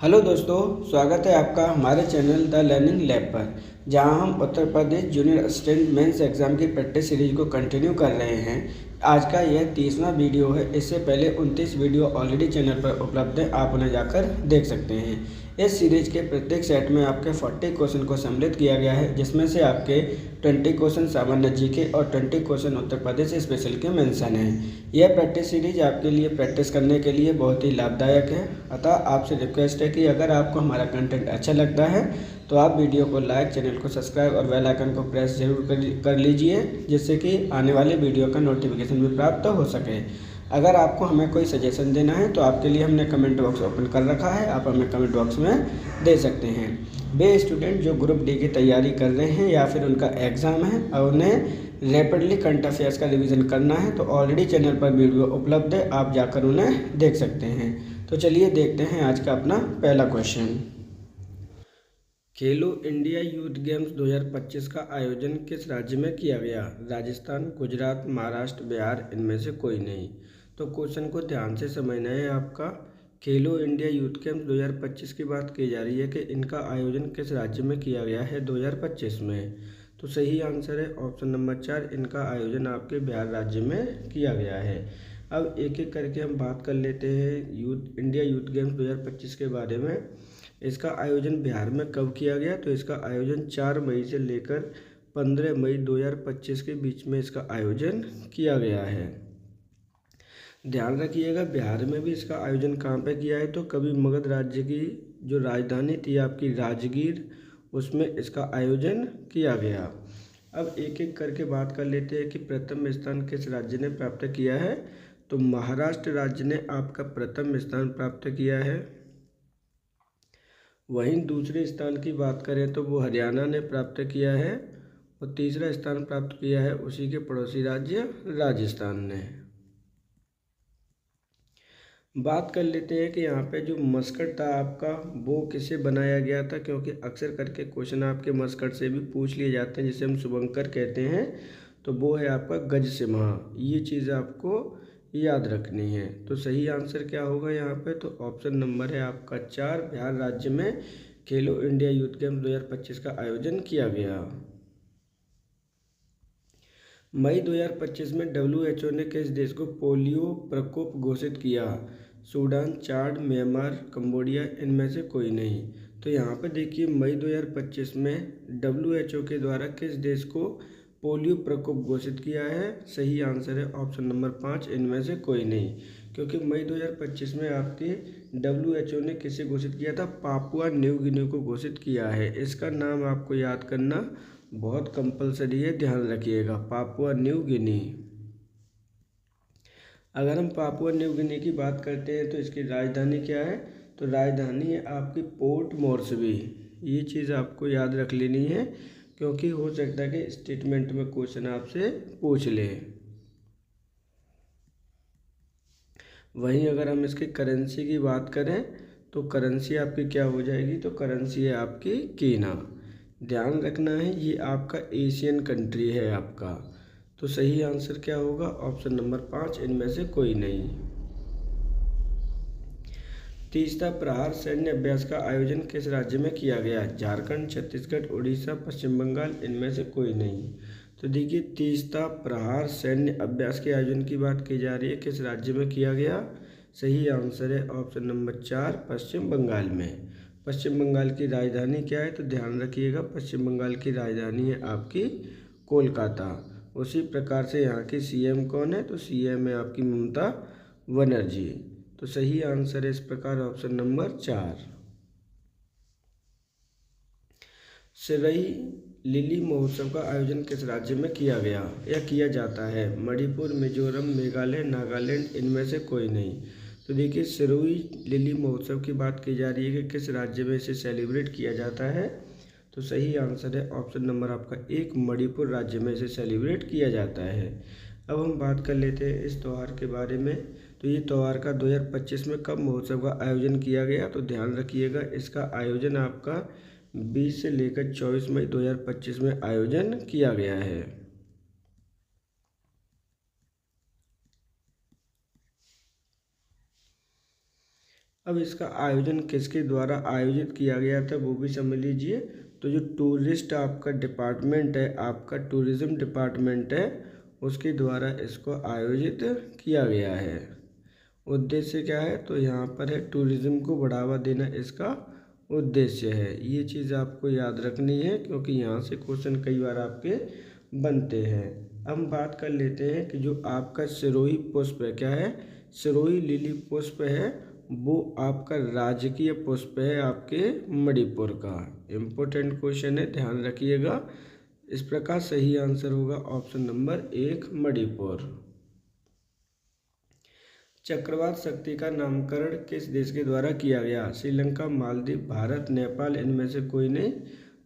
Hello दोस्तों, स्वागत है आपका हमारे चैनल द लर्निंग लैब पर, जहां हम Uttar Pradesh junior assistant mains exam की प्रैक्टिस सीरीज को कंटिन्यू कर रहे हैं। आज का यह 30वां वीडियो है। इससे पहले 29 वीडियो ऑलरेडी चैनल पर उपलब्ध है, आप उन्हें जाकर देख सकते हैं। इस सीरीज के प्रत्येक सेट में आपके 40 क्वेश्चन को सम्मिलित किया गया है, जिसमें से आपके 20 क्वेश्चन सामान्य जीके और 20 क्वेश्चन उत्तर प्रदेश स्पेशल के मेंशन हैं। यह प्रैक्टिस सीरीज आपके लिए प्रैक्टिस करने के लिए बहुत ही लाभदायक है। अतः आपसे रिक्वेस्ट है कि अगर आपको हमारा कंटेंट अच्छा लगता है तो आप वीडियो को लाइक, चैनल को सब्सक्राइब और बेल आइकन को प्रेस जरूर कर लीजिए, जिससे कि आने वाले वीडियो का नोटिफिकेशन भी प्राप्त हो सके। अगर आपको हमें कोई सजेशन देना है तो आपके लिए हमने कमेंट बॉक्स ओपन कर रखा है, आप हमें कमेंट बॉक्स में दे सकते हैं। वे स्टूडेंट जो ग्रुप डी की तैयारी कर रहे हैं या फिर उनका एग्ज़ाम है और उन्हें रैपिडली करंट अफेयर्स का रिवीजन करना है तो ऑलरेडी चैनल पर वीडियो उपलब्ध है, आप जाकर उन्हें देख सकते हैं। तो चलिए देखते हैं आज का अपना पहला क्वेश्चन। खेलो इंडिया यूथ गेम्स 2025 का आयोजन किस राज्य में किया गया? राजस्थान, गुजरात, महाराष्ट्र, बिहार, इनमें से कोई नहीं। तो क्वेश्चन को ध्यान से समझना है आपका। खेलो इंडिया यूथ गेम्स 2025 की बात की जा रही है कि इनका आयोजन किस राज्य में किया गया है 2025 में। तो सही आंसर है ऑप्शन नंबर 4, इनका आयोजन आपके बिहार राज्य में किया गया है। अब एक एक करके हम बात कर लेते हैं इंडिया यूथ गेम्स 2025 के बारे में। इसका आयोजन बिहार में कब किया गया? तो इसका आयोजन 4 मई से लेकर 15 मई 2025 के बीच में इसका आयोजन किया गया है। ध्यान रखिएगा, बिहार में भी इसका आयोजन कहाँ पे किया है? तो कभी मगध राज्य की जो राजधानी थी आपकी राजगीर, उसमें इसका आयोजन किया गया। अब एक एक करके बात कर लेते हैं कि प्रथम स्थान किस राज्य ने प्राप्त किया है। तो महाराष्ट्र राज्य ने आपका प्रथम स्थान प्राप्त किया है। वहीं दूसरे स्थान की बात करें तो वो हरियाणा ने प्राप्त किया है और तीसरा स्थान प्राप्त किया है उसी के पड़ोसी राज्य राजस्थान ने। बात कर लेते हैं कि यहाँ पे जो मस्कट था आपका वो किसे बनाया गया था, क्योंकि अक्सर करके क्वेश्चन आपके मस्कट से भी पूछ लिए जाते हैं, जिसे हम शुभंकर कहते हैं। तो वो है आपका गजसिम्हा। ये चीज़ आपको याद रखनी है। तो सही आंसर क्या होगा यहाँ पे? तो ऑप्शन नंबर है आपका 4, बिहार राज्य में खेलो इंडिया यूथ गेम्स 2025 का आयोजन किया गया। मई 2025 में WHO ने किस देश को पोलियो प्रकोप घोषित किया? सूडान, चाड, म्यांमार, कंबोडिया, इनमें से कोई नहीं। तो यहाँ पे देखिए मई 2025 में WHO के द्वारा किस देश को पोलियो प्रकोप घोषित किया है? सही आंसर है ऑप्शन नंबर 5, इनमें से कोई नहीं। क्योंकि मई 2025 में आपके WHO ने किसे घोषित किया था? पापुआ न्यू गिनी को घोषित किया है। इसका नाम आपको याद करना बहुत कंपलसरी है, ध्यान रखिएगा, पापुआ न्यू गिनी। अगर हम पापुआ न्यू गिनी की बात करते हैं तो इसकी राजधानी क्या है? तो राजधानी है आपकी पोर्ट मोर्सबी। ये चीज़ आपको याद रख लेनी है, क्योंकि हो सकता है कि स्टेटमेंट में क्वेश्चन आपसे पूछ ले। वहीं अगर हम इसकी करेंसी की बात करें तो करेंसी आपकी क्या हो जाएगी? तो करेंसी है आपकी कीना। ध्यान रखना है, ये आपका एशियन कंट्री है आपका। तो सही आंसर क्या होगा? ऑप्शन नंबर 5, इनमें से कोई नहीं। तीसरा प्रहार सैन्य अभ्यास का आयोजन किस राज्य में किया गया? झारखंड, छत्तीसगढ़, उड़ीसा, पश्चिम बंगाल, इनमें से कोई नहीं। तो देखिए, तीसरा प्रहार सैन्य अभ्यास के आयोजन की बात की जा रही है, किस राज्य में किया गया? सही आंसर है ऑप्शन नंबर 4, पश्चिम बंगाल में। पश्चिम बंगाल की राजधानी क्या है? तो ध्यान रखिएगा, पश्चिम बंगाल की राजधानी है आपकी कोलकाता। उसी प्रकार से यहाँ की सीएम कौन है? तो सीएम है आपकी ममता बनर्जी। तो सही आंसर है इस प्रकार ऑप्शन नंबर 4। सिरई लिली महोत्सव का आयोजन किस राज्य में किया गया या किया जाता है? मणिपुर, मिजोरम, मेघालय, नागालैंड, इनमें से कोई नहीं। तो देखिए, सिरोही लिली महोत्सव की बात की जा रही है कि किस राज्य में इसे सेलिब्रेट किया जाता है। तो सही आंसर है ऑप्शन नंबर आपका 1, मणिपुर राज्य में इसे सेलिब्रेट किया जाता है। अब हम बात कर लेते हैं इस त्यौहार के बारे में। तो ये त्यौहार का 2025 में कब महोत्सव का आयोजन किया गया? तो ध्यान रखिएगा, इसका आयोजन आपका 20 से लेकर 24 मई 2025 में आयोजन किया गया है। अब इसका आयोजन किसके द्वारा आयोजित किया गया था वो भी समझ लीजिए। तो जो टूरिस्ट आपका डिपार्टमेंट है, आपका टूरिज़्म डिपार्टमेंट है, उसके द्वारा इसको आयोजित किया गया है। उद्देश्य क्या है, तो यहाँ पर है टूरिज़्म को बढ़ावा देना इसका उद्देश्य है। ये चीज़ आपको याद रखनी है क्योंकि यहाँ से क्वेश्चन कई बार आपके बनते हैं। अब हम बात कर लेते हैं कि जो आपका सिरोही पुष्प है, क्या है, सिरोही लिली पुष्प है, वो आपका राजकीय पुष्प है आपके मणिपुर का। इम्पोर्टेंट क्वेश्चन है, ध्यान रखिएगा। इस प्रकार सही आंसर होगा ऑप्शन नंबर 1 मणिपुर। चक्रवात शक्ति का नामकरण किस देश के द्वारा किया गया? श्रीलंका, मालदीव, भारत, नेपाल, इनमें से कोई नहीं।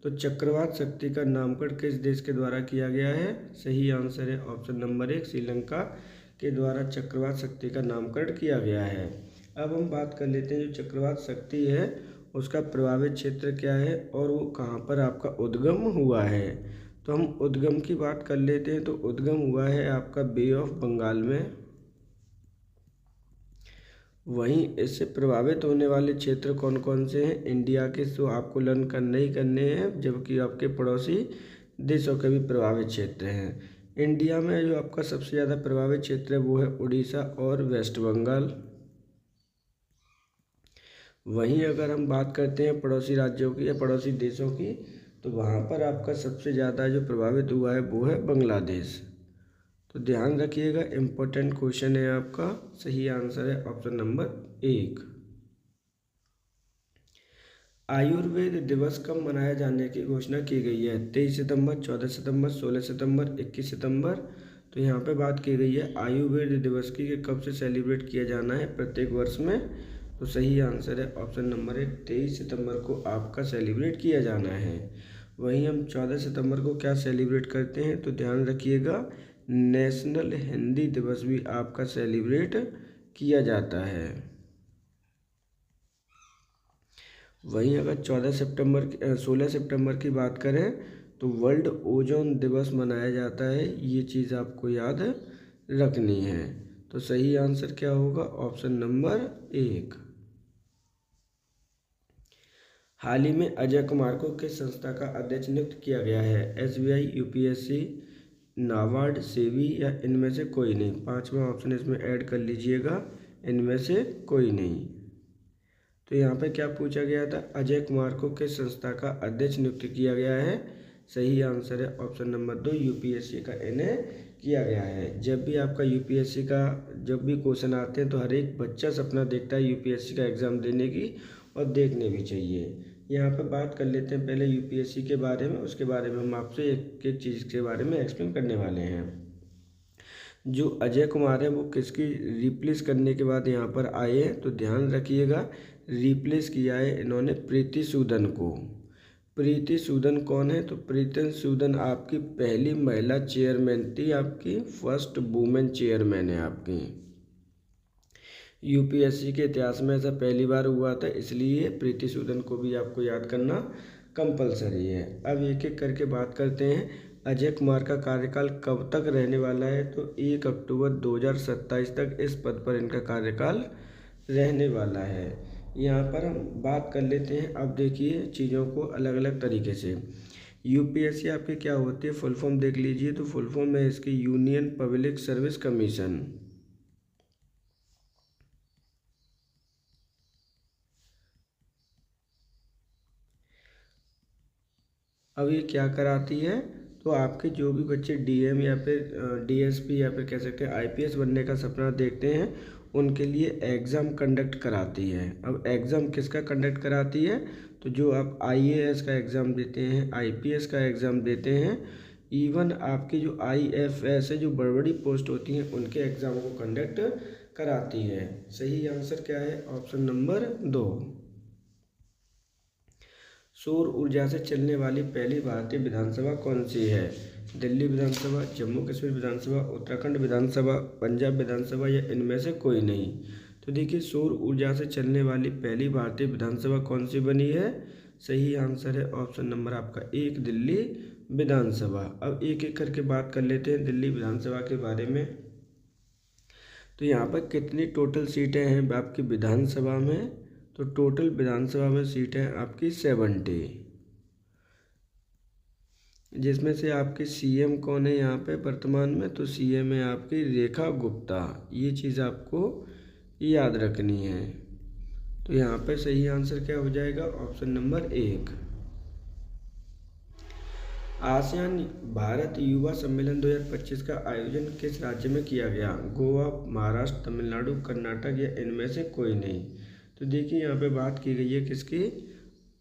तो चक्रवात शक्ति का नामकरण किस देश के द्वारा किया गया है? सही आंसर है ऑप्शन नंबर 1 श्रीलंका के द्वारा चक्रवात शक्ति का नामकरण किया गया है। अब हम बात कर लेते हैं जो चक्रवात शक्ति है उसका प्रभावित क्षेत्र क्या है और वो कहाँ पर आपका उद्गम हुआ है। तो हम उद्गम की बात कर लेते हैं। तो उद्गम हुआ है आपका बे ऑफ बंगाल में। वहीं इससे प्रभावित होने वाले क्षेत्र कौन कौन से हैं इंडिया के, तो आपको लर्न करने ही करने हैं, जबकि आपके पड़ोसी देशों के भी प्रभावित क्षेत्र हैं। इंडिया में जो आपका सबसे ज़्यादा प्रभावित क्षेत्र है वो है उड़ीसा और वेस्ट बंगाल। वहीं अगर हम बात करते हैं पड़ोसी राज्यों की या पड़ोसी देशों की, तो वहाँ पर आपका सबसे ज़्यादा जो प्रभावित हुआ है वो है बांग्लादेश। तो ध्यान रखिएगा, इम्पोर्टेंट क्वेश्चन है आपका। सही आंसर है ऑप्शन नंबर 1। आयुर्वेद दिवस कब मनाया जाने की घोषणा की गई है? 23 सितंबर, 14 सितंबर, 16 सितंबर, 21 सितंबर। तो यहाँ पे बात की गई है आयुर्वेद दिवस की कि कब से सेलिब्रेट किया जाना है प्रत्येक वर्ष में। तो सही आंसर है ऑप्शन नंबर 1 23 सितंबर को आपका सेलिब्रेट किया जाना है। वहीं हम 14 सितंबर को क्या सेलिब्रेट करते हैं, तो ध्यान रखिएगा नेशनल हिंदी दिवस भी आपका सेलिब्रेट किया जाता है। वहीं अगर 16 सितंबर की बात करें तो वर्ल्ड ओजोन दिवस मनाया जाता है। ये चीज़ आपको याद रखनी है। तो सही आंसर क्या होगा ऑप्शन नंबर 1। हाल ही में अजय कुमार को किस संस्था का अध्यक्ष नियुक्त किया गया है? SBI, UPSC, नाबार्ड, सेबी या इनमें से कोई नहीं। 5वां ऑप्शन इसमें ऐड कर लीजिएगा, इनमें से कोई नहीं। तो यहाँ पे क्या पूछा गया था, अजय कुमार को किस संस्था का अध्यक्ष नियुक्त किया गया है? सही आंसर है ऑप्शन नंबर 2 UPSC का इन्हें किया गया है। जब भी आपका UPSC का जब भी क्वेश्चन आते हैं तो हर एक बच्चा सपना देखता है UPSC का एग्ज़ाम देने की, और देखने भी चाहिए। यहाँ पर बात कर लेते हैं पहले UPSC के बारे में, उसके बारे में हम आपसे एक एक चीज़ के बारे में एक्सप्लेन करने वाले हैं। जो अजय कुमार है वो किसकी रिप्लेस करने के बाद यहाँ पर आए हैं, तो ध्यान रखिएगा रिप्लेस किया है इन्होंने प्रीति सूदन को। प्रीति सूदन कौन है, तो प्रीति सूदन आपकी पहली महिला चेयरमैन थी, आपकी फर्स्ट वुमेन चेयरमैन है आपकी। UPSC के इतिहास में ऐसा पहली बार हुआ था, इसलिए प्रीति सूदन को भी आपको याद करना कंपलसरी है। अब एक एक करके बात करते हैं। अजय कुमार का कार्यकाल कब तक रहने वाला है, तो 1 अक्टूबर 2027 तक इस पद पर इनका कार्यकाल रहने वाला है। यहाँ पर हम बात कर लेते हैं। अब देखिए चीज़ों को अलग अलग तरीके से। UPSC आपकी क्या होती है, फुल फॉर्म देख लीजिए। तो फुल फॉर्म है इसकी यूनियन पब्लिक सर्विस कमीशन। अब ये क्या कराती है, तो आपके जो भी बच्चे DM या फिर DSP या फिर कह सकते हैं IPS बनने का सपना देखते हैं, उनके लिए एग्ज़ाम कंडक्ट कराती है। अब एग्ज़ाम किसका कंडक्ट कराती है, तो जो आप IAS का एग्ज़ाम देते हैं, IPS का एग्ज़ाम देते हैं, इवन आपकी जो IFS है, जो बड़ी बड़ी पोस्ट होती हैं, उनके एग्ज़ाम को कंडक्ट कराती है। सही आंसर क्या है ऑप्शन नंबर 2। सौर ऊर्जा से चलने वाली पहली भारतीय विधानसभा कौन सी है? दिल्ली विधानसभा, जम्मू कश्मीर विधानसभा, उत्तराखंड विधानसभा, पंजाब विधानसभा या इनमें से कोई नहीं। तो देखिए सौर ऊर्जा से चलने वाली पहली भारतीय विधानसभा कौन सी बनी है? सही आंसर है ऑप्शन नंबर आपका 1 दिल्ली विधानसभा। अब एक एक करके बात कर लेते हैं दिल्ली विधानसभा के बारे में। तो यहाँ पर कितनी टोटल सीटें हैं आपकी विधानसभा में, तो टोटल विधानसभा में सीट है आपकी 70, जिसमें से आपके सीएम कौन है यहाँ पे वर्तमान में, तो सीएम है आपकी रेखा गुप्ता। ये चीज़ आपको याद रखनी है। तो यहाँ पे सही आंसर क्या हो जाएगा, ऑप्शन नंबर 1। आसियान भारत युवा सम्मेलन 2025 का आयोजन किस राज्य में किया गया? गोवा, महाराष्ट्र, तमिलनाडु, कर्नाटक या इनमें से कोई नहीं। तो देखिए यहाँ पे बात की गई है किसकी,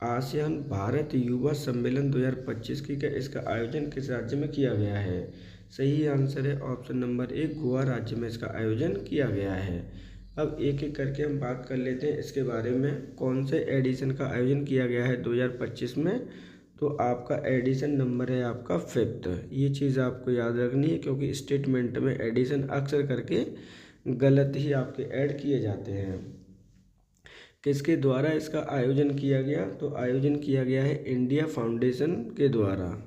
आसियान भारत युवा सम्मेलन 2025 की का इसका आयोजन किस राज्य में किया गया है? सही आंसर है ऑप्शन नंबर 1, गोवा राज्य में इसका आयोजन किया गया है। अब एक एक करके हम बात कर लेते हैं इसके बारे में, कौन से एडिशन का आयोजन किया गया है 2025 में। तो आपका एडिशन नंबर है आपका 5th। ये चीज़ आपको याद रखनी है, क्योंकि स्टेटमेंट में एडिशन अक्सर करके गलत ही आपके ऐड किए जाते हैं। किसके द्वारा इसका आयोजन किया गया? तो आयोजन किया गया है इंडिया फाउंडेशन के द्वारा।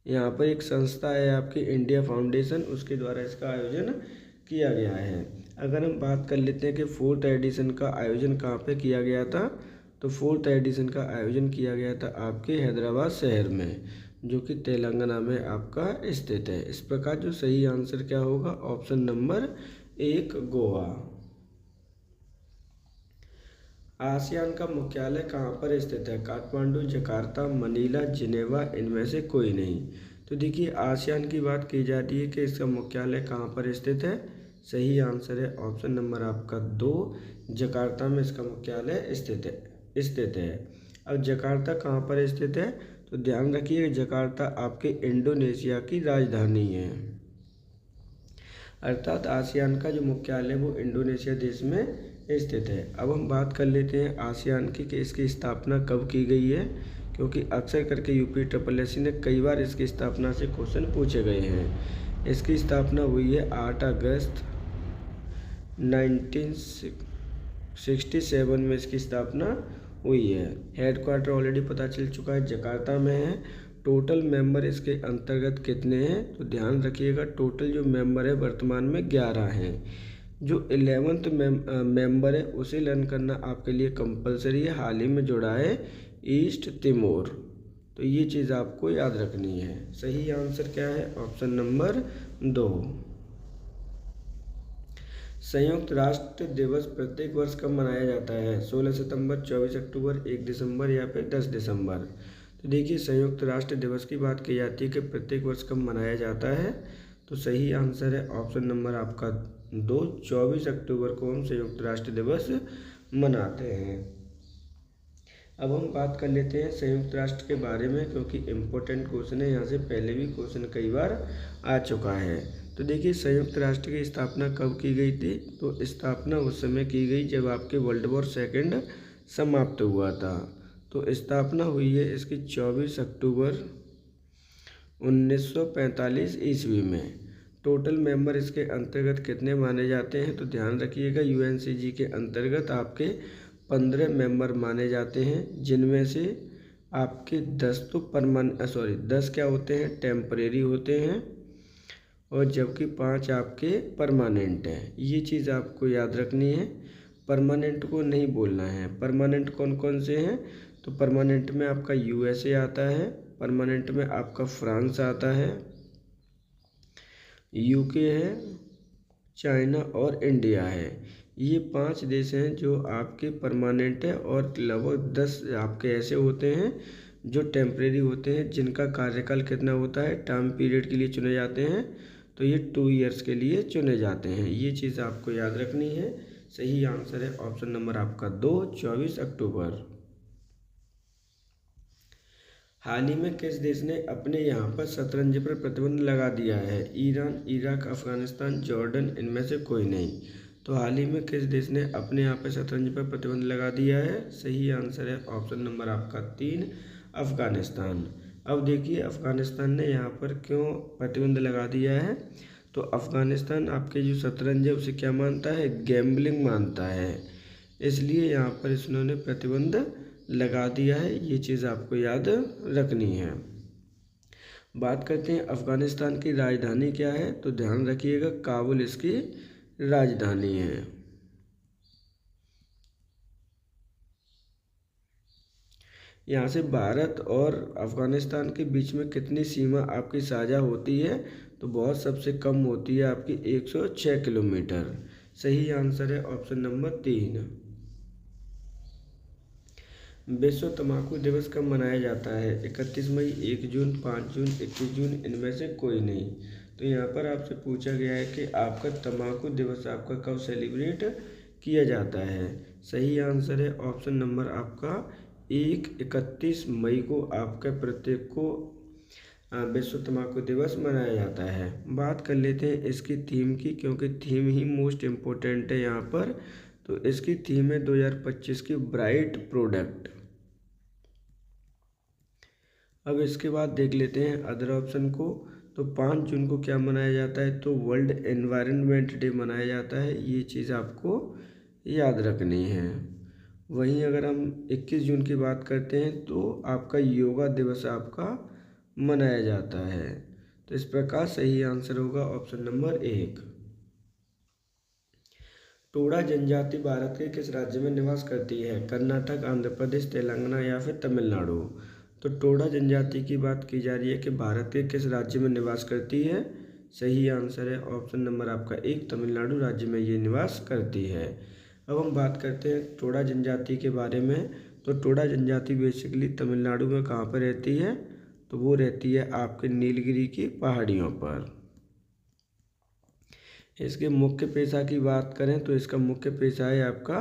यहाँ पर एक संस्था है आपकी इंडिया फाउंडेशन, उसके द्वारा इसका आयोजन किया गया है। अगर हम बात कर लेते हैं कि 4th एडिशन का आयोजन कहाँ पे किया गया था, तो 4th एडिशन का आयोजन किया गया था आपके हैदराबाद शहर में, जो कि तेलंगाना में आपका स्थित है। इस प्रकार जो सही आंसर क्या होगा, ऑप्शन नंबर 1 गोवा। आसियान का मुख्यालय कहाँ पर स्थित है? काठमांडू, जकार्ता, मनीला, जिनेवा, इनमें से कोई नहीं। तो देखिए आसियान की बात की जाती है कि इसका मुख्यालय कहाँ पर स्थित है। सही आंसर है ऑप्शन नंबर आपका 2, जकार्ता में इसका मुख्यालय स्थित है। अब जकार्ता कहाँ पर स्थित है? तो ध्यान रखिए जकार्ता आपके इंडोनेशिया की राजधानी है, अर्थात आसियान का जो मुख्यालय वो इंडोनेशिया देश में स्थित है। अब हम बात कर लेते हैं आसियान की कि इसकी स्थापना कब की गई है, क्योंकि अक्सर करके UPSSC ने कई बार इसकी स्थापना से क्वेश्चन पूछे गए हैं। इसकी स्थापना हुई है 8 अगस्त 1967 में इसकी स्थापना हुई है। हेडक्वार्टर ऑलरेडी पता चल चुका है, जकार्ता में है। टोटल मेंबर इसके अंतर्गत कितने हैं? तो ध्यान रखिएगा टोटल जो मेंबर है वर्तमान में 11 हैं। जो 11th मेंबर है उसे लर्न करना आपके लिए कंपलसरी है। हाल ही में जुड़ा है ईस्ट तिमोर, तो ये चीज़ आपको याद रखनी है। सही आंसर क्या है, ऑप्शन नंबर 2। संयुक्त राष्ट्र दिवस प्रत्येक वर्ष कब मनाया जाता है? 16 सितंबर, 24 अक्टूबर, 1 दिसंबर या फिर 10 दिसंबर। तो देखिए संयुक्त राष्ट्र दिवस की बात की जाती है कि प्रत्येक वर्ष कब मनाया जाता है, तो सही आंसर है ऑप्शन नंबर आपका 2, 24 अक्टूबर को हम संयुक्त राष्ट्र दिवस मनाते हैं। अब हम बात कर लेते हैं संयुक्त राष्ट्र के बारे में, क्योंकि इम्पोर्टेंट क्वेश्चन है, यहाँ से पहले भी क्वेश्चन कई बार आ चुका है। तो देखिए संयुक्त राष्ट्र की स्थापना कब की गई थी? तो स्थापना उस समय की गई जब आपके वर्ल्ड वॉर 2 समाप्त हुआ था। तो स्थापना हुई है इसकी 24 अक्टूबर 1945 ईस्वी में। टोटल मेंबर इसके अंतर्गत कितने माने जाते हैं? तो ध्यान रखिएगा UNCG के अंतर्गत आपके 15 मेंबर माने जाते हैं, जिनमें से आपके 10 तो 10 क्या होते हैं, टेम्परेरी होते हैं, और जबकि 5 आपके परमानेंट हैं। ये चीज़ आपको याद रखनी है, परमानेंट को नहीं बोलना है। परमानेंट कौन कौन से हैं? तो परमानेंट में आपका USA आता है, परमानेंट में आपका फ्रांस आता है, UK है, चाइना और इंडिया है। ये 5 देश हैं जो आपके परमानेंट है, और लगभग 10 आपके ऐसे होते हैं जो टेम्परेरी होते हैं, जिनका कार्यकाल कितना होता है, टर्म पीरियड के लिए चुने जाते हैं, तो ये 2 ईयर्स के लिए चुने जाते हैं। ये चीज़ आपको याद रखनी है। सही आंसर है ऑप्शन नंबर आपका 2, 24 अक्टूबर। हाल ही में किस देश ने अपने यहाँ पर शतरंज पर प्रतिबंध लगा दिया है? ईरान, इराक, अफगानिस्तान, जॉर्डन, इनमें से कोई नहीं। तो हाल ही में किस देश ने अपने यहाँ पर शतरंज पर प्रतिबंध लगा दिया है? सही आंसर है ऑप्शन नंबर आपका 3, अफगानिस्तान। अब देखिए अफगानिस्तान ने यहाँ पर क्यों प्रतिबंध लगा दिया है? तो अफगानिस्तान आपके जो शतरंज है उसे क्या मानता है, गैम्बलिंग मानता है, इसलिए यहाँ पर इन्होंने प्रतिबंध लगा दिया है। ये चीज़ आपको याद रखनी है। बात करते हैं अफगानिस्तान की राजधानी क्या है, तो ध्यान रखिएगा काबुल इसकी राजधानी है। यहाँ से भारत और अफ़गानिस्तान के बीच में कितनी सीमा आपकी साझा होती है, तो बहुत सबसे कम होती है आपकी 106 किलोमीटर। सही आंसर है ऑप्शन नंबर 3। विश्व तंबाकू दिवस कब मनाया जाता है? 31 मई, 1 जून, 5 जून, 21 जून, इनमें से कोई नहीं। तो यहाँ पर आपसे पूछा गया है कि आपका तंबाकू दिवस आपका कब सेलिब्रेट किया जाता है। सही आंसर है ऑप्शन नंबर आपका 31 मई को आपका प्रत्येक को विश्व तंबाकू दिवस मनाया जाता है। बात कर लेते हैं इसकी थीम की, क्योंकि थीम ही मोस्ट इम्पोर्टेंट है यहाँ पर। तो इसकी थीम है 2025 की ब्राइट प्रोडक्ट। अब इसके बाद देख लेते हैं अदर ऑप्शन को। तो 5 जून को क्या मनाया जाता है? तो वर्ल्ड एनवायरनमेंट डे मनाया जाता है। ये चीज़ आपको याद रखनी है। वहीं अगर हम 21 जून की बात करते हैं तो आपका योगा दिवस आपका मनाया जाता है। तो इस प्रकार सही आंसर होगा ऑप्शन नंबर 1। टोडा जनजाति भारत के किस राज्य में निवास करती है? कर्नाटक, आंध्र प्रदेश, तेलंगाना या फिर तमिलनाडु। तो टोडा जनजाति की बात की जा रही है कि भारत के किस राज्य में निवास करती है। सही आंसर है ऑप्शन नंबर आपका 1, तमिलनाडु राज्य में ये निवास करती है। अब हम बात करते हैं टोडा जनजाति के बारे में। तो टोडा जनजाति बेसिकली तमिलनाडु में कहाँ पर रहती है? तो वो रहती है आपके नीलगिरी की पहाड़ियों पर। इसके मुख्य पेशा की बात करें तो इसका मुख्य पेशा है आपका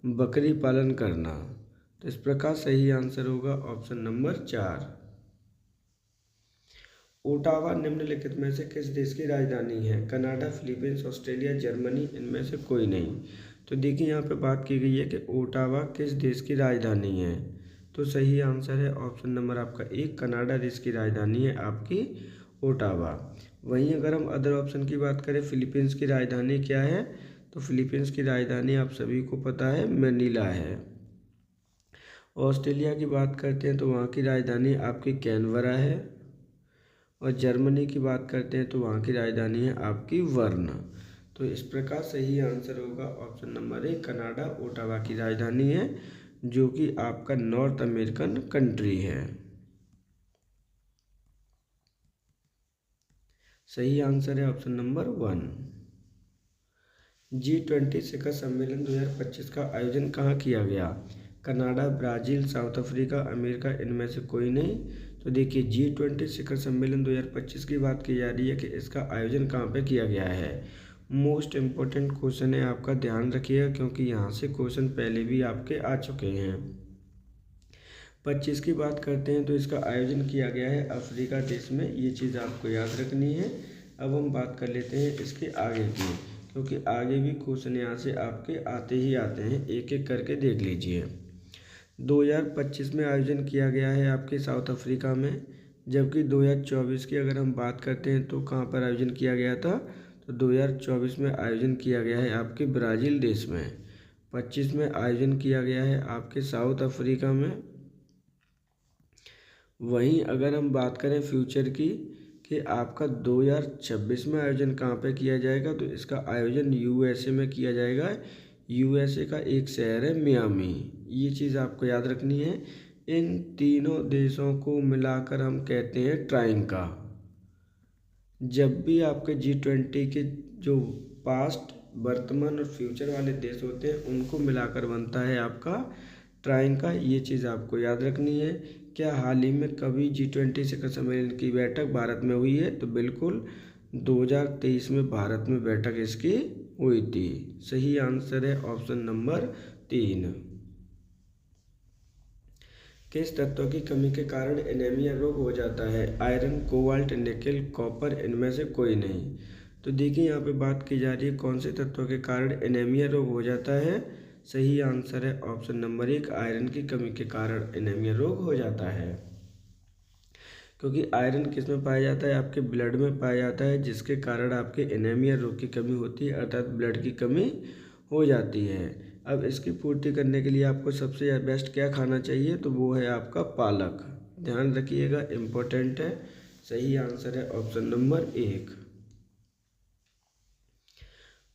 बकरी पालन करना। तो इस प्रकार सही आंसर होगा ऑप्शन नंबर 4। ओटावा निम्नलिखित में से किस देश की राजधानी है? कनाडा, फिलीपींस, ऑस्ट्रेलिया, जर्मनी, इनमें से कोई नहीं। तो देखिए यहाँ पे बात की गई है कि ओटावा किस देश की राजधानी है। तो सही आंसर है ऑप्शन नंबर आपका 1, कनाडा देश की राजधानी है आपकी ओटावा। वहीं अगर हम अदर ऑप्शन की बात करें, फिलीपींस की राजधानी क्या है? तो फिलीपींस की राजधानी आप सभी को पता है मैनीला है। ऑस्ट्रेलिया की बात करते हैं तो वहाँ की राजधानी आपकी कैनबरा है। और जर्मनी की बात करते हैं तो वहाँ की राजधानी है आपकी बर्न। तो इस प्रकार सही आंसर होगा ऑप्शन नंबर 1, कनाडा ओटावा की राजधानी है, जो कि आपका नॉर्थ अमेरिकन कंट्री है। सही आंसर है ऑप्शन नंबर 1। G20 शिखर सम्मेलन 2025 का आयोजन कहाँ किया गया? Canada, Brazil, south Africa, America, इनमें से कोई नहीं। तो देखिए G20 शिखर सम्मेलन 2025 की बात की जा रही है कि इसका आयोजन कहाँ पे किया गया है। मोस्ट इम्पोर्टेंट क्वेश्चन है, आपका ध्यान रखिएगा, क्योंकि यहाँ से क्वेश्चन पहले भी आपके आ चुके हैं। 25 की बात करते हैं तो इसका आयोजन किया गया है अफ्रीका देश में। ये चीज़ आपको याद रखनी है। अब हम बात कर लेते हैं इसके आगे की, क्योंकि आगे भी क्वेश्चन यहाँ से आपके आते ही आते हैं। एक एक करके देख लीजिए। 2025 में आयोजन किया गया है आपके साउथ अफ्रीका में, जबकि 2024 की अगर हम बात करते हैं तो कहाँ पर आयोजन किया गया था? तो 2024 में आयोजन किया गया है आपके ब्राज़ील देश में। 25 में आयोजन किया गया है आपके साउथ अफ्रीका में। वहीं अगर हम बात करें फ्यूचर की कि आपका 2026 में आयोजन कहाँ पे किया जाएगा, तो इसका आयोजन यूएसए में किया जाएगा। यूएसए का एक शहर है मियामी। ये चीज़ आपको याद रखनी है। इन तीनों देशों को मिलाकर हम कहते हैं ट्राइंका। जब भी आपके G20 के जो पास्ट, वर्तमान और फ्यूचर वाले देश होते हैं उनको मिलाकर बनता है आपका ट्राइंका। ये चीज़ आपको याद रखनी है। क्या हाल ही में कभी G20 शिखर सम्मेलन की बैठक भारत में हुई है? तो बिल्कुल 2023 में भारत में बैठक इसकी हुई थी। सही आंसर है ऑप्शन नंबर 3। किस तत्व की कमी के कारण एनीमिया रोग हो जाता है? आयरन, कोबाल्ट, निकेल, कॉपर, इनमें से कोई नहीं। तो देखिए यहाँ पे बात की जा रही है कौन से तत्व के कारण एनीमिया रोग हो जाता है। सही आंसर है ऑप्शन नंबर 1, आयरन की कमी के कारण एनीमिया रोग हो जाता है। क्योंकि आयरन किस में पाया जाता है? आपके ब्लड में पाया जाता है, जिसके कारण आपके एनीमिया रोग की कमी होती है, अर्थात ब्लड की कमी हो जाती है। अब इसकी पूर्ति करने के लिए आपको सबसे बेस्ट क्या खाना चाहिए? तो वो है आपका पालक। ध्यान रखिएगा, इम्पोर्टेंट है। सही आंसर है option number 1।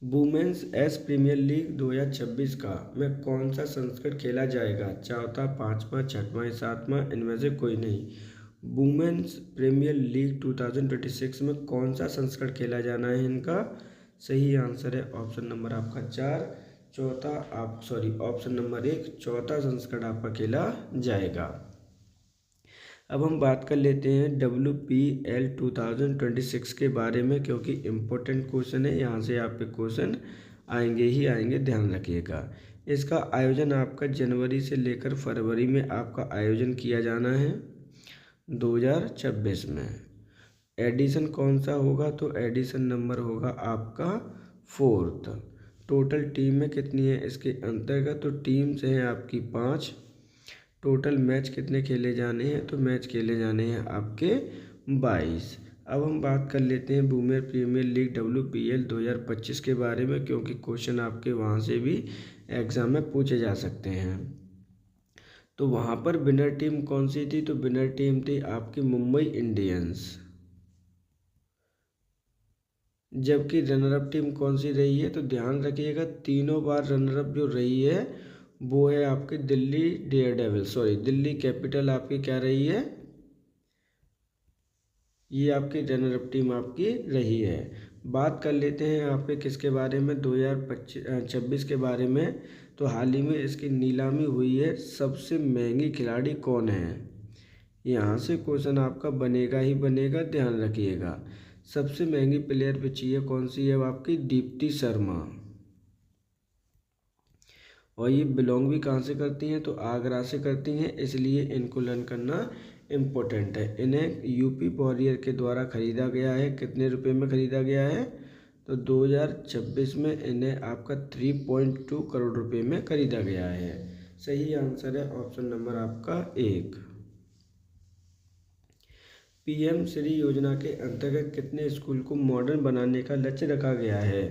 Women's S premier league 2026 का में कौन सा संस्करण खेला जाएगा? चौथा, पाँचवा, छठवां, सातवां, इनमें से कोई नहीं। वुमेन्स प्रीमियर लीग 2026 में कौन सा संस्करण खेला जाना है इनका? सही आंसर है ऑप्शन नंबर आपका 4, ऑप्शन नंबर 1 चौथा संस्करण आपका खेला जाएगा। अब हम बात कर लेते हैं WPL 2026 के बारे में, क्योंकि इम्पोर्टेंट क्वेश्चन है, यहाँ से आप पे क्वेश्चन आएंगे ही आएंगे, ध्यान रखिएगा। इसका आयोजन आपका जनवरी से लेकर फरवरी में आपका आयोजन किया जाना है 2026 में। एडिशन कौन सा होगा? तो एडिशन नंबर होगा आपका 4th। टोटल टीम में कितनी है इसके अंतर्गत? तो टीम्स हैं आपकी 5। टोटल मैच कितने खेले जाने हैं? तो मैच खेले जाने हैं आपके 22। अब हम बात कर लेते हैं वुमेन प्रीमियर लीग WPL 2025 के बारे में, क्योंकि क्वेश्चन आपके वहाँ से भी एग्ज़ाम में पूछे जा सकते हैं। तो वहाँ पर विनर टीम कौन सी थी? तो विनर टीम थी आपकी मुंबई इंडियंस। जबकि रनर अप टीम कौन सी रही है? तो ध्यान रखिएगा, तीनों बार रनर अप जो रही है वो है आपकी दिल्ली कैपिटल आपकी क्या रही है? ये आपकी रनर अप टीम आपकी रही है। बात कर लेते हैं यहाँ पे किसके बारे में? 2026 के बारे में। तो हाल ही में इसकी नीलामी हुई है, सबसे महंगी खिलाड़ी कौन है? यहाँ से क्वेश्चन आपका बनेगा ही बनेगा, ध्यान रखिएगा। सबसे महंगी प्लेयर बची है कौन सी है? वो आपकी दीप्ति शर्मा। और ये बिलोंग भी कहाँ से करती हैं? तो आगरा से करती हैं, इसलिए इनको लर्न करना इम्पोर्टेंट है। इन्हें यूपी वॉरियर के द्वारा खरीदा गया है। कितने रुपए में खरीदा गया है? तो 2026 में इन्हें आपका 3.2 करोड़ रुपए में खरीदा गया है। सही आंसर है ऑप्शन नंबर आपका 1। PM श्री योजना के अंतर्गत कितने स्कूल को मॉडर्न बनाने का लक्ष्य रखा गया है?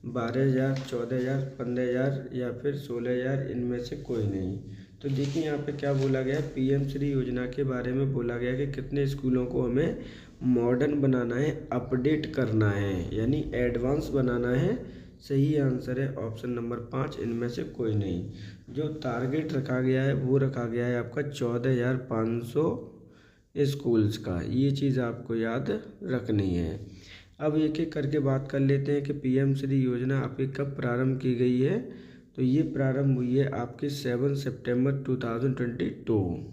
12,000, 14,000, 15,000 या फिर 16,000, इनमें से कोई नहीं। तो देखिए यहाँ पे क्या बोला गया है, PM श्री योजना के बारे में बोला गया कि कितने स्कूलों को हमें मॉडर्न बनाना है, अपडेट करना है, यानी एडवांस बनाना है। सही आंसर है ऑप्शन नंबर 5, इनमें से कोई नहीं। जो टारगेट रखा गया है वो रखा गया है आपका 14,500 स्कूल्स का। ये चीज़ आपको याद रखनी है। अब एक एक करके बात कर लेते हैं कि PM श्री योजना आपकी कब प्रारंभ की गई है? तो ये प्रारंभ हुई है आपकी 7 सितंबर 2022।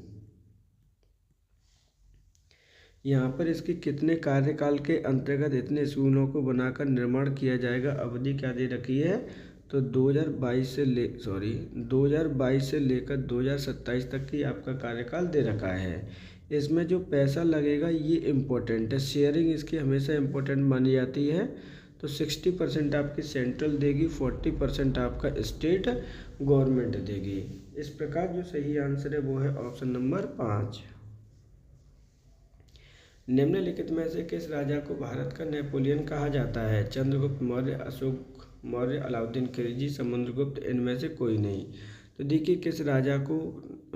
यहाँ पर इसके कितने कार्यकाल के अंतर्गत इतने स्कूलों को बनाकर निर्माण किया जाएगा? अवधि क्या दे रखी है? तो 2022 से लेकर 2027 तक की आपका कार्यकाल दे रखा है। इसमें जो पैसा लगेगा ये इम्पोर्टेंट है, शेयरिंग इसकी हमेशा इम्पोर्टेंट मानी जाती है। तो 60% आपकी सेंट्रल देगी, 40% आपका स्टेट गवर्नमेंट देगी। इस प्रकार जो सही आंसर है वो है ऑप्शन नंबर 5। निम्नलिखित में से किस राजा को भारत का नेपोलियन कहा जाता है? चंद्रगुप्त मौर्य, अशोक मौर्य, अलाउद्दीन खिलजी, समुद्रगुप्त, इनमें से कोई नहीं। तो देखिए किस राजा को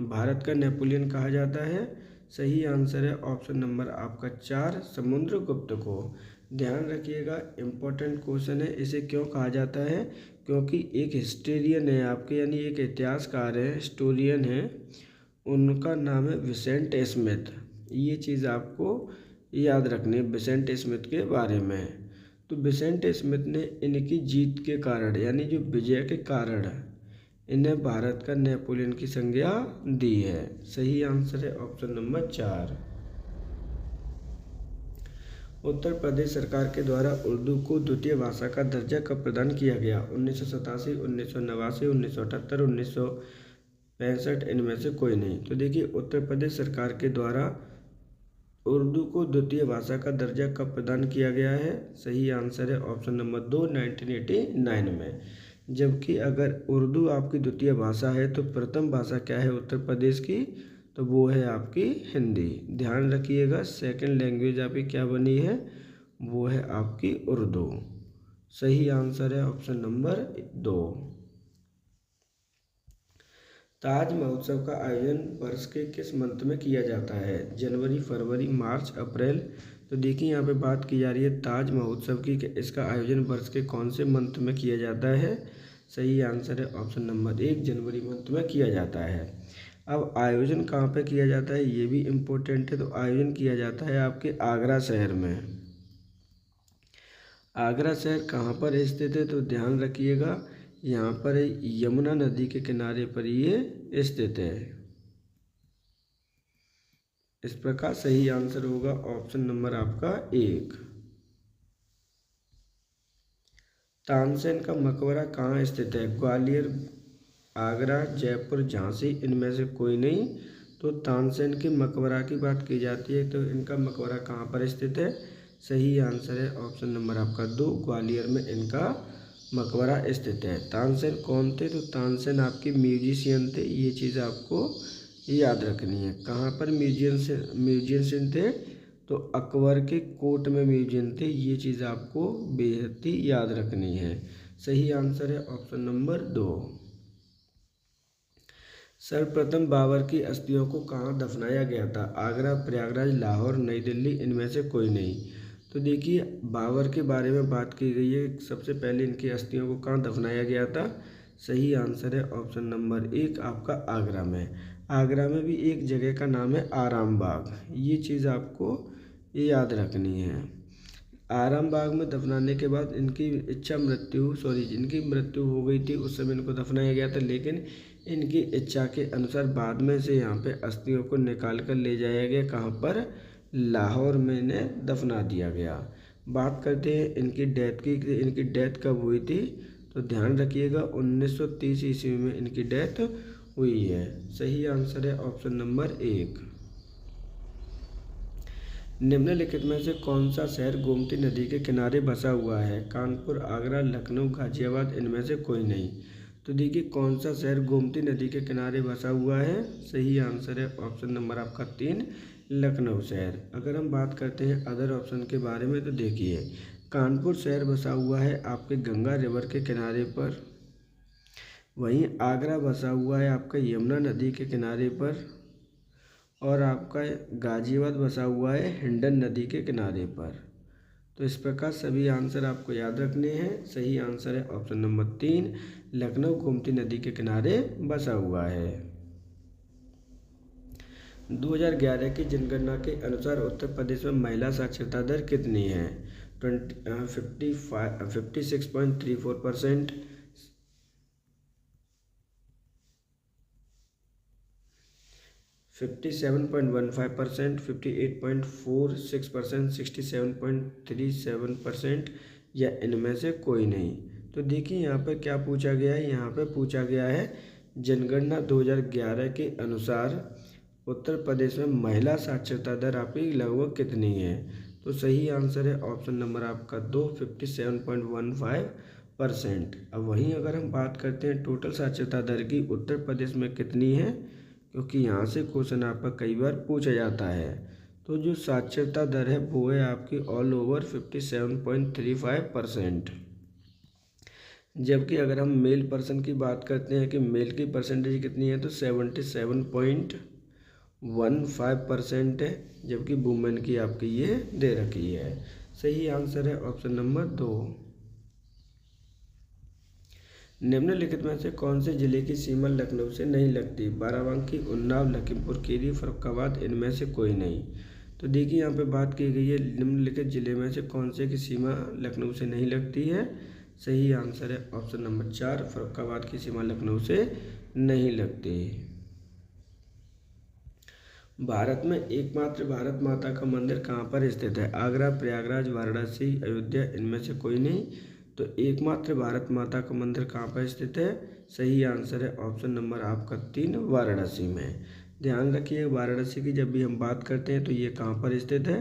भारत का नेपोलियन कहा जाता है? सही आंसर है ऑप्शन नंबर आपका 4, समुद्रगुप्त को। ध्यान रखिएगा, इम्पोर्टेंट क्वेश्चन है। इसे क्यों कहा जाता है? क्योंकि एक हिस्टोरियन है आपके, यानी एक इतिहासकार है, हिस्टोरियन है, उनका नाम है विसेंट स्मिथ। ये चीज़ आपको याद रखनी है विसेंट स्मिथ के बारे में। तो विसेंट स्मिथ ने इनकी जीत के कारण, यानी जो विजय के कारण, इन्हें भारत का नेपोलियन की संज्ञा दी है। सही आंसर है ऑप्शन नंबर 4। उत्तर प्रदेश सरकार के द्वारा उर्दू को द्वितीय भाषा का दर्जा कब प्रदान किया गया? 1987, 1989, 1978, 1965, इनमें से कोई नहीं। तो देखिए उत्तर प्रदेश सरकार के द्वारा उर्दू को द्वितीय भाषा का दर्जा कब प्रदान किया गया है? सही आंसर है ऑप्शन नंबर 2, 1989 में। जबकि अगर उर्दू आपकी द्वितीय भाषा है तो प्रथम भाषा क्या है उत्तर प्रदेश की? तो वो है आपकी हिंदी। ध्यान रखिएगा, सेकंड लैंग्वेज आपकी क्या बनी है? वो है आपकी उर्दू। सही आंसर है ऑप्शन नंबर 2। ताज महोत्सव का आयोजन वर्ष के किस मंथ में किया जाता है? जनवरी, फरवरी, मार्च, अप्रैल, तो देखिए यहाँ पे बात की जा रही है ताज महोत्सव की कि इसका आयोजन वर्ष के कौन से मंथ में किया जाता है। सही आंसर है ऑप्शन नंबर 1 जनवरी मंथ में किया जाता है। अब आयोजन कहाँ पे किया जाता है ये भी इम्पोर्टेंट है। तो आयोजन किया जाता है आपके आगरा शहर में। आगरा शहर कहाँ पर स्थित है तो ध्यान रखिएगा, यहाँ पर यमुना नदी के किनारे पर ये स्थित है। इस प्रकार सही आंसर होगा ऑप्शन नंबर आपका 1। तानसेन का मकबरा कहाँ स्थित है। ग्वालियर, आगरा, जयपुर, झांसी, इनमें से कोई नहीं। तो तानसेन के मकबरा की बात की जाती है तो इनका मकबरा कहाँ पर स्थित है। सही आंसर है ऑप्शन नंबर आपका 2, ग्वालियर में इनका मकबरा स्थित है। तानसेन कौन थे तो तानसेन आपके म्यूजिशियन थे, ये चीज़ आपको याद रखनी है। कहाँ पर म्यूजिशियन थे तो अकबर के कोर्ट में म्यूजियम थे, ये चीज़ आपको बेहद ही याद रखनी है। सही आंसर है ऑप्शन नंबर 2। सर्वप्रथम बाबर की अस्थियों को कहाँ दफनाया गया था। आगरा, प्रयागराज, लाहौर, नई दिल्ली, इनमें से कोई नहीं। तो देखिए बाबर के बारे में बात की गई है, सबसे पहले इनकी अस्थियों को कहाँ दफनाया गया था। सही आंसर है ऑप्शन नंबर 1 आपका आगरा में। आगरा में भी एक जगह का नाम है आराम बाग, ये चीज़ आपको याद रखनी है। आराम बाग में दफनाने के बाद इनकी इनकी मृत्यु हो गई थी, उस समय इनको दफनाया गया था, लेकिन इनकी इच्छा के अनुसार बाद में से यहाँ पे अस्थियों को निकाल कर ले जाया गया। कहाँ पर, लाहौर में इन्हें दफना दिया गया। बात करते हैं इनकी डेथ की, इनकी डेथ कब हुई थी तो ध्यान रखिएगा 1930 ईस्वी में इनकी डेथ हुई है। सही आंसर है ऑप्शन नंबर 1। निम्नलिखित में से कौन सा शहर गोमती नदी के किनारे बसा हुआ है। कानपुर, आगरा, लखनऊ, गाजियाबाद, इनमें से कोई नहीं। तो देखिए कौन सा शहर गोमती नदी के किनारे बसा हुआ है। सही आंसर है ऑप्शन नंबर आपका 3 लखनऊ शहर। अगर हम बात करते हैं अदर ऑप्शन के बारे में तो देखिए कानपुर शहर बसा हुआ है आपके गंगा रिवर के किनारे पर, वहीं आगरा बसा हुआ है आपका यमुना नदी के किनारे पर, और आपका गाजियाबाद बसा हुआ है हिंडन नदी के किनारे पर। तो इस प्रकार सभी आंसर आपको याद रखने हैं। सही आंसर है ऑप्शन नंबर 3 लखनऊ गोमती नदी के किनारे बसा हुआ है। 2011 की जनगणना के अनुसार उत्तर प्रदेश में महिला साक्षरता दर कितनी है। 56.34%, 57.15%, 58.46%, 67.37% या इनमें से कोई नहीं। तो देखिए यहाँ पर क्या पूछा गया है, यहाँ पर पूछा गया है जनगणना 2011 के अनुसार उत्तर प्रदेश में महिला साक्षरता दर आपकी लगभग कितनी है। तो सही आंसर है ऑप्शन नंबर आपका 2 57.15%। अब वहीं अगर हम बात करते हैं टोटल साक्षरता दर की उत्तर प्रदेश में कितनी है, क्योंकि यहाँ से क्वेश्चन आपका कई बार पूछा जाता है। तो जो साक्षरता दर है वो है आपकी ऑल ओवर 57.35%। जबकि अगर हम मेल पर्सन की बात करते हैं कि मेल की परसेंटेज कितनी है तो 77.15% है, जबकि वुमेन की आपकी ये दे रखी है। सही आंसर है ऑप्शन नंबर 2। निम्नलिखित में से कौन से जिले की सीमा लखनऊ से नहीं लगती। बाराबंकी, उन्नाव, लखीमपुर खीरी, फर्रुखाबाद, इनमें से कोई नहीं। तो देखिए यहाँ पे बात की गई है निम्नलिखित जिले में से कौन से की सीमा लखनऊ से नहीं लगती है। सही आंसर है ऑप्शन नंबर 4 फर्रुखाबाद की सीमा लखनऊ से नहीं लगती। भारत में एकमात्र भारत माता का मंदिर कहाँ पर स्थित है। आगरा, प्रयागराज, वाराणसी, अयोध्या, इनमें से कोई नहीं। तो एकमात्र भारत माता का मंदिर कहाँ पर स्थित है। सही आंसर है ऑप्शन नंबर आपका 3 वाराणसी में। ध्यान रखिए वाराणसी की जब भी हम बात करते हैं तो ये कहाँ पर स्थित है,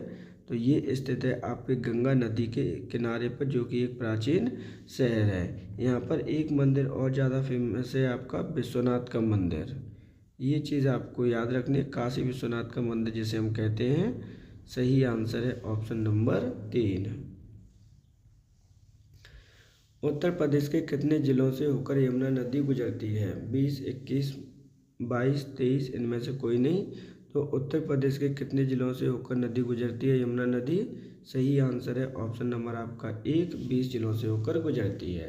तो ये स्थित है आपके गंगा नदी के किनारे पर, जो कि एक प्राचीन शहर है। यहाँ पर एक मंदिर और ज़्यादा फेमस है आपका विश्वनाथ का मंदिर, ये चीज़ आपको याद रखनी है, काशी विश्वनाथ का मंदिर जिसे हम कहते हैं। सही आंसर है ऑप्शन नंबर 3। उत्तर प्रदेश के कितने जिलों से होकर यमुना नदी गुजरती है। 20, 21, 22, 23, इनमें से कोई नहीं। तो उत्तर प्रदेश के कितने जिलों से होकर नदी गुजरती है यमुना नदी? सही आंसर है ऑप्शन नंबर आपका 1, 20 जिलों से होकर गुजरती है।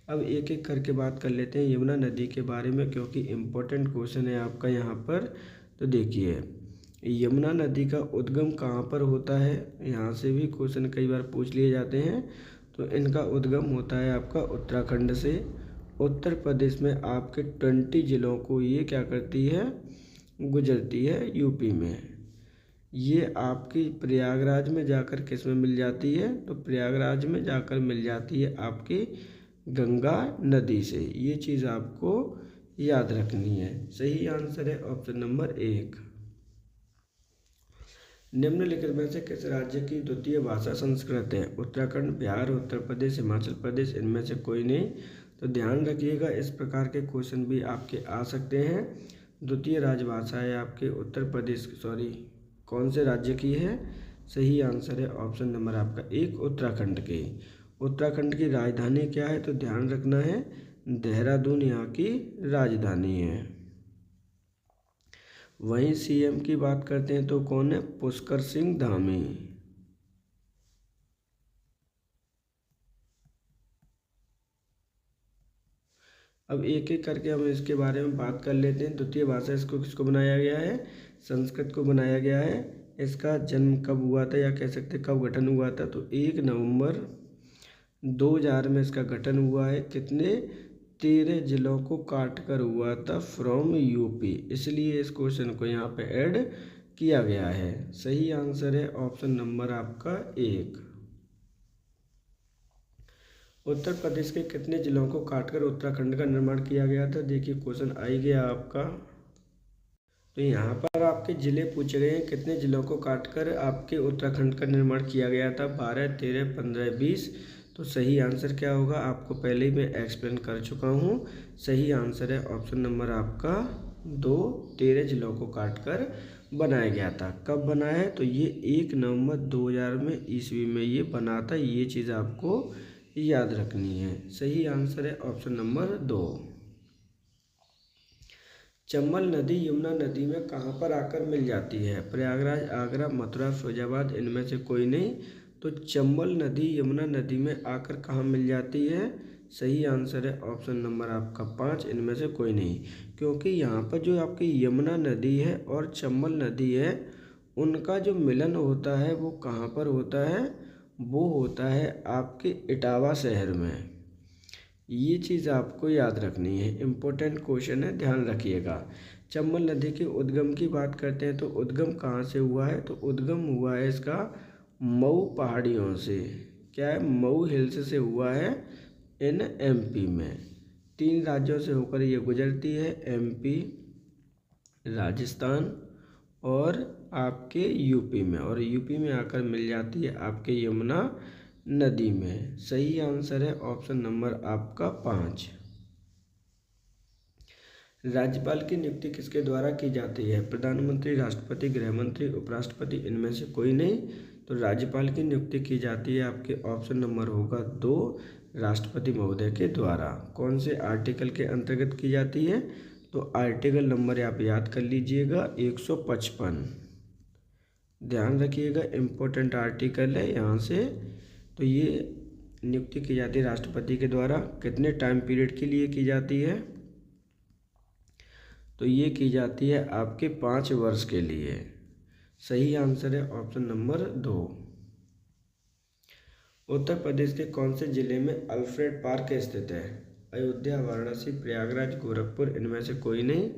अब एक एक करके बात कर लेते हैं यमुना नदी के बारे में, क्योंकि इम्पोर्टेंट क्वेश्चन है आपका यहाँ पर। तो देखिए, यमुना नदी का उद्गम कहाँ पर होता है? यहाँ से भी क्वेश्चन कई बार पूछ लिए जाते हैं। तो इनका उद्गम होता है आपका उत्तराखंड से। उत्तर प्रदेश में आपके 20 जिलों को ये क्या करती है? गुजरती है यूपी में। ये आपकी प्रयागराज में जाकर किस में मिल जाती है? तो प्रयागराज में जाकर मिल जाती है आपकी गंगा नदी से। ये चीज़ आपको याद रखनी है। सही आंसर है ऑप्शन नंबर 1। निम्नलिखित में से किस राज्य की द्वितीय भाषा संस्कृत है? उत्तराखंड, बिहार, उत्तर प्रदेश, हिमाचल प्रदेश, इनमें से कोई नहीं। तो ध्यान रखिएगा, इस प्रकार के क्वेश्चन भी आपके आ सकते हैं। द्वितीय राजभाषा है आपके उत्तर प्रदेश, कौन से राज्य की है? सही आंसर है ऑप्शन नंबर आपका 1, उत्तराखंड की। उत्तराखंड की राजधानी क्या है? तो ध्यान रखना है, देहरादून यहाँ की राजधानी है। वहीं सीएम की बात करते हैं तो कौन है? पुष्कर सिंह धामी। अब एक एक करके हम इसके बारे में बात कर लेते हैं। द्वितीय भाषा इसको किसको बनाया गया है? संस्कृत को बनाया गया है। इसका जन्म कब हुआ था, या कह सकते कब गठन हुआ था? तो 1 नवंबर 2000 में इसका गठन हुआ है। कितने? 13 जिलों को काट कर हुआ था, फ्रॉम यूपी। इसलिए इस क्वेश्चन को यहाँ पे ऐड किया गया है। सही आंसर है ऑप्शन नंबर आपका 1। उत्तर प्रदेश के कितने जिलों को काटकर उत्तराखंड का निर्माण किया गया था? देखिए क्वेश्चन आ ही गया आपका। तो यहाँ पर आपके जिले पूछे गए हैं, कितने जिलों को काटकर आपके उत्तराखंड का निर्माण किया गया था? 12, 13, 15, 20। तो सही आंसर क्या होगा? आपको पहले ही मैं एक्सप्लेन कर चुका हूँ। सही आंसर है ऑप्शन नंबर आपका 2, 13 जिलों को काटकर बनाया गया था। कब बना है? तो ये 1 नवंबर 2000 में ईस्वी में ये बना था। ये चीज़ आपको याद रखनी है। सही आंसर है ऑप्शन नंबर 2। चंबल नदी यमुना नदी में कहाँ पर आकर मिल जाती है? प्रयागराज, आगरा, मथुरा, फिरोजाबाद, इनमें से कोई नहीं। तो चंबल नदी यमुना नदी में आकर कहाँ मिल जाती है? सही आंसर है ऑप्शन नंबर आपका 5, इनमें से कोई नहीं। क्योंकि यहाँ पर जो आपकी यमुना नदी है और चंबल नदी है, उनका जो मिलन होता है वो कहाँ पर होता है? वो होता है आपके इटावा शहर में। ये चीज़ आपको याद रखनी है, इम्पोर्टेंट क्वेश्चन है, ध्यान रखिएगा। चंबल नदी के उद्गम की बात करते हैं तो उद्गम कहाँ से हुआ है? तो उद्गम हुआ है इसका मऊ पहाड़ियों से। क्या है? मऊ हिल्स से हुआ है, इन एमपी में। 3 राज्यों से होकर ये गुजरती है, एमपी, राजस्थान और आपके यूपी में। और यूपी में आकर मिल जाती है आपके यमुना नदी में। सही आंसर है ऑप्शन नंबर आपका 5। राज्यपाल की नियुक्ति किसके द्वारा की जाती है? प्रधानमंत्री, राष्ट्रपति, गृह मंत्री, उपराष्ट्रपति, इनमें से कोई नहीं। तो राज्यपाल की नियुक्ति की जाती है आपके ऑप्शन नंबर होगा 2, राष्ट्रपति महोदय के द्वारा। कौन से आर्टिकल के अंतर्गत की जाती है? तो आर्टिकल नंबर आप याद कर लीजिएगा, 155। ध्यान रखिएगा, इम्पोर्टेंट आर्टिकल है यहाँ से। तो ये नियुक्ति की जाती है राष्ट्रपति के द्वारा। कितने टाइम पीरियड के लिए की जाती है? तो ये की जाती है आपके 5 वर्ष के लिए। सही आंसर है ऑप्शन नंबर 2। उत्तर प्रदेश के कौन से जिले में अल्फ्रेड पार्क स्थित है? अयोध्या, वाराणसी, प्रयागराज, गोरखपुर, इनमें से कोई नहीं।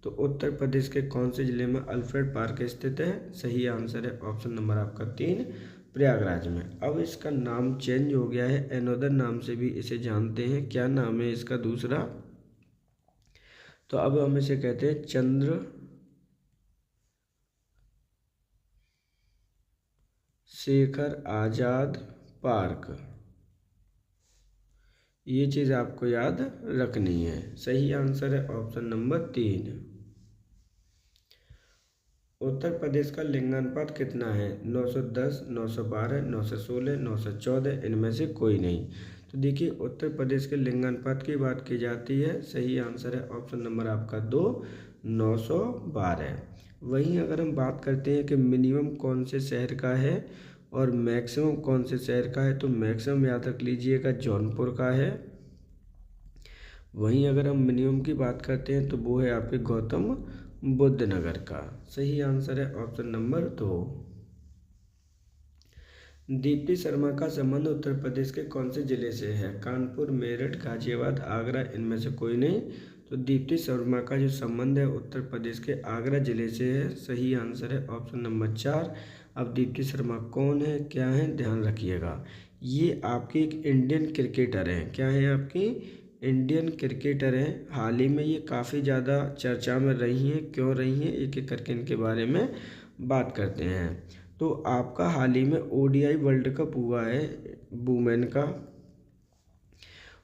तो उत्तर प्रदेश के कौन से जिले में अल्फ्रेड पार्क स्थित है? सही आंसर है ऑप्शन नंबर आपका 3, प्रयागराज में। अब इसका नाम चेंज हो गया है, एनोदर नाम से भी इसे जानते हैं। क्या नाम है इसका दूसरा? तो अब हम इसे कहते हैं चंद्रशेखर आजाद पार्क। ये चीज़ आपको याद रखनी है। सही आंसर है ऑप्शन नंबर 3। उत्तर प्रदेश का लिंगानुपात कितना है? 910, 912, 916, 914, इनमें से कोई नहीं। तो देखिए उत्तर प्रदेश के लिंगानुपात की बात की जाती है। सही आंसर है ऑप्शन नंबर आपका 2, 912। वहीं अगर हम बात करते हैं कि मिनिमम कौन से शहर का है और मैक्सिमम कौन से शहर का है, तो मैक्सिमम याद रख लीजिएगा जौनपुर का है। वहीं अगर हम मिनिमम की बात करते हैं तो वो है आपके गौतम बुद्ध नगर का। सही आंसर है ऑप्शन नंबर 2। दीप्ति शर्मा का संबंध उत्तर प्रदेश के कौन से जिले से है? कानपुर, मेरठ, गाजियाबाद, आगरा, इनमें से कोई नहीं। तो दीप्ति शर्मा का जो संबंध है उत्तर प्रदेश के आगरा जिले से है। सही आंसर है ऑप्शन नंबर 4। अब दीप्ति शर्मा कौन है, क्या है, ध्यान रखिएगा। ये आपकी एक इंडियन क्रिकेटर हैं। क्या है आपकी? इंडियन क्रिकेटर हैं। हाल ही में ये काफ़ी ज़्यादा चर्चा में रही हैं। क्यों रही हैं, एक एक करके इनके बारे में बात करते हैं। तो आपका हाल ही में ODI वर्ल्ड कप हुआ है वुमेन का,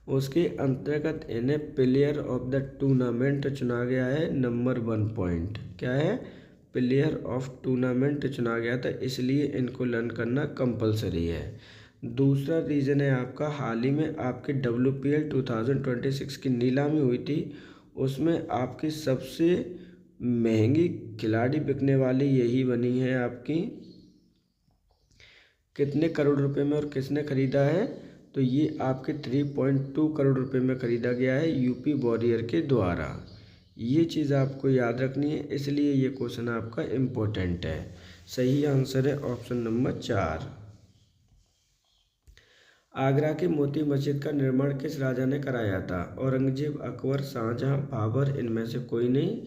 उसके अंतर्गत इन्हें प्लेयर ऑफ द टूर्नामेंट चुना गया है नंबर 1 पॉइंट। क्या है? प्लेयर ऑफ टूर्नामेंट चुना गया था, इसलिए इनको लर्न करना कंपलसरी है। दूसरा रीज़न है आपका, हाल ही में आपके WPL 2026 की नीलामी हुई थी, उसमें आपकी सबसे महंगी खिलाड़ी बिकने वाली यही बनी है आपकी। कितने करोड़ रुपए में और किसने खरीदा है? तो ये आपके 3.2 करोड़ रुपए में खरीदा गया है यूपी वॉरियर के द्वारा। ये चीज़ आपको याद रखनी है, इसलिए ये क्वेश्चन आपका इम्पोर्टेंट है। सही आंसर है ऑप्शन नंबर 4। आगरा की मोती मस्जिद का निर्माण किस राजा ने कराया था? औरंगजेब, अकबर, शाहजहां, बाबर, इनमें से कोई नहीं।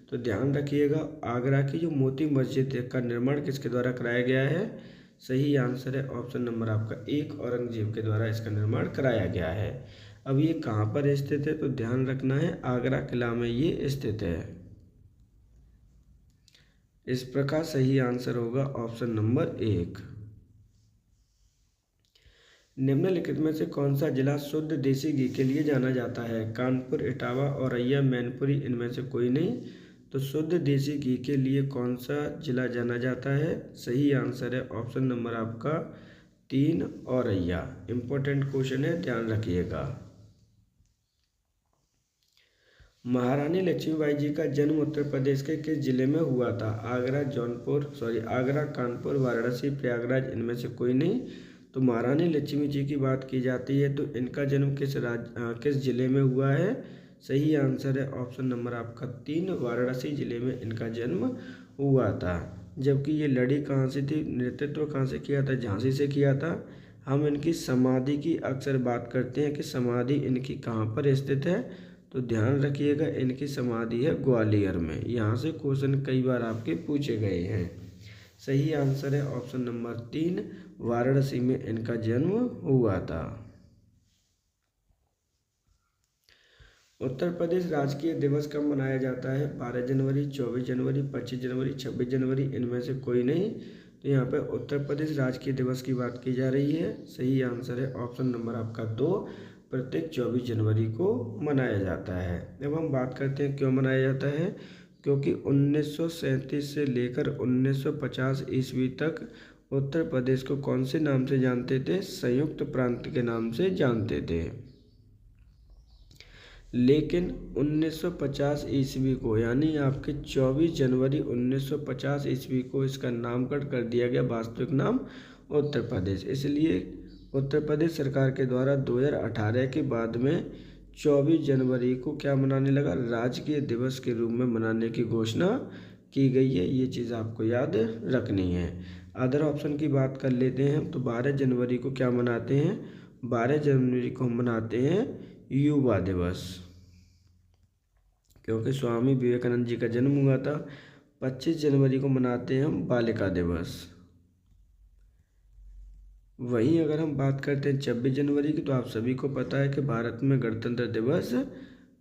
तो ध्यान रखिएगा, आगरा की जो मोती मस्जिद का निर्माण किसके द्वारा कराया गया है? सही आंसर है ऑप्शन नंबर आपका 1, औरंगजेब के द्वारा इसका निर्माण कराया गया है। अब ये कहाँ पर स्थित है? तो ध्यान रखना है, आगरा किला में ये स्थित है। इस प्रकार सही आंसर होगा ऑप्शन नंबर 1। निम्नलिखित में से कौन सा जिला शुद्ध देसी घी के लिए जाना जाता है? कानपुर, इटावा, औरैया, मैनपुरी, इनमें से कोई नहीं। तो शुद्ध देसी घी के लिए कौन सा जिला जाना जाता है? सही आंसर है ऑप्शन नंबर आपका 3, औरैया। इंपॉर्टेंट क्वेश्चन है, ध्यान रखिएगा। महारानी लक्ष्मीबाई जी का जन्म उत्तर प्रदेश के किस जिले में हुआ था? आगरा, कानपुर, वाराणसी, प्रयागराज, इनमें से कोई नहीं। तो महारानी लक्ष्मी जी की बात की जाती है तो इनका जन्म किस जिले में हुआ है? सही आंसर है ऑप्शन नंबर आपका 3, वाराणसी जिले में इनका जन्म हुआ था। जबकि ये लड़ी कहाँ से थी, नेतृत्व कहाँ से किया था? झांसी से किया था। हम इनकी समाधि की अक्सर बात करते हैं कि समाधि इनकी कहाँ पर स्थित है, तो ध्यान रखिएगा इनकी समाधि है ग्वालियर में। यहाँ से क्वेश्चन कई बार आपके पूछे गए हैं। सही आंसर है ऑप्शन नंबर 3, वाराणसी में इनका जन्म हुआ था। उत्तर प्रदेश राजकीय दिवस कब मनाया जाता है? 12 जनवरी, 24 जनवरी, 25 जनवरी, 26 जनवरी, इनमें से कोई नहीं। तो यहाँ पे उत्तर प्रदेश राजकीय दिवस की बात की जा रही है। सही आंसर है ऑप्शन नंबर आपका 2, प्रत्येक 24 जनवरी को मनाया जाता है। अब हम बात करते हैं क्यों मनाया जाता है। क्योंकि 1937 से लेकर 1950 ईस्वी तक उत्तर प्रदेश को कौन से नाम से जानते थे? संयुक्त प्रांत के नाम से जानते थे। लेकिन 1950 ईस्वी को, यानी आपके 24 जनवरी 1950 ईस्वी को इसका नामकरण कर दिया गया, वास्तविक नाम उत्तर प्रदेश। इसलिए उत्तर प्रदेश सरकार के द्वारा 2018 के बाद में 24 जनवरी को क्या मनाने लगा? राजकीय दिवस के रूप में मनाने की घोषणा की गई है। ये चीज़ आपको याद रखनी है। अदर ऑप्शन की बात कर लेते हैं तो 12 जनवरी को क्या मनाते हैं? 12 जनवरी को हम मनाते हैं युवा दिवस, क्योंकि स्वामी विवेकानंद जी का जन्म हुआ था। 25 जनवरी को मनाते हैं हम बालिका दिवस। वहीं अगर हम बात करते हैं 26 जनवरी की, तो आप सभी को पता है कि भारत में गणतंत्र दिवस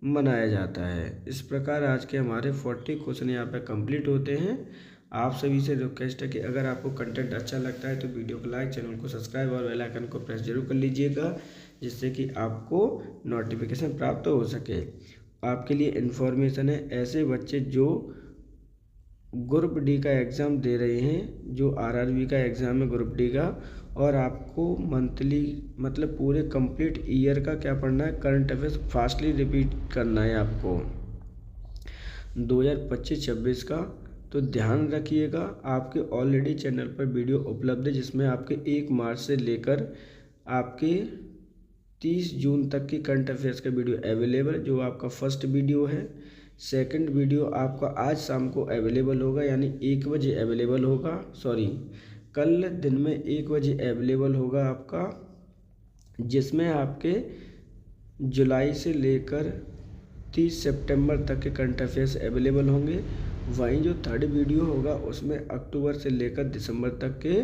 मनाया जाता है। इस प्रकार आज के हमारे 40 क्वेश्चन यहाँ पे कंप्लीट होते हैं। आप सभी से रिक्वेस्ट है कि अगर आपको कंटेंट अच्छा लगता है तो वीडियो को लाइक, चैनल को सब्सक्राइब और बेल आइकन को प्रेस जरूर कर लीजिएगा, जिससे कि आपको नोटिफिकेशन प्राप्त हो सके। आपके लिए इन्फॉर्मेशन है, ऐसे बच्चे जो ग्रुप डी का एग्ज़ाम दे रहे हैं, जो RRB का एग्ज़ाम है ग्रुप डी का, और आपको मंथली मतलब पूरे कंप्लीट ईयर का क्या पढ़ना है? करंट अफेयर्स फास्टली रिपीट करना है आपको। 2025-26 का। तो ध्यान रखिएगा, आपके ऑलरेडी चैनल पर वीडियो उपलब्ध है जिसमें आपके 1 मार्च से लेकर आपके 30 जून तक की करंट अफेयर्स का वीडियो अवेलेबल, जो आपका फर्स्ट वीडियो है। सेकंड वीडियो आपका आज शाम को अवेलेबल होगा, यानी 1 बजे अवेलेबल होगा, कल दिन में 1 बजे अवेलेबल होगा आपका, जिसमें आपके जुलाई से लेकर 30 सितंबर तक के करंट अफेयर्स अवेलेबल होंगे। वहीं जो थर्ड वीडियो होगा उसमें अक्टूबर से लेकर दिसंबर तक के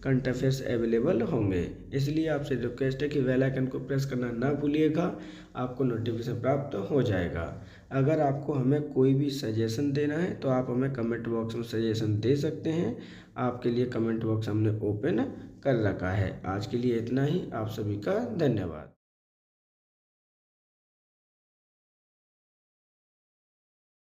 करंट अफेयर्स अवेलेबल होंगे। इसलिए आपसे रिक्वेस्ट है कि बेल आइकन को प्रेस करना ना भूलिएगा, आपको नोटिफिकेशन प्राप्त हो जाएगा। अगर आपको हमें कोई भी सजेशन देना है तो आप हमें कमेंट बॉक्स में सजेशन दे सकते हैं, आपके लिए कमेंट बॉक्स हमने ओपन कर रखा है। आज के लिए इतना ही, आप सभी का धन्यवाद।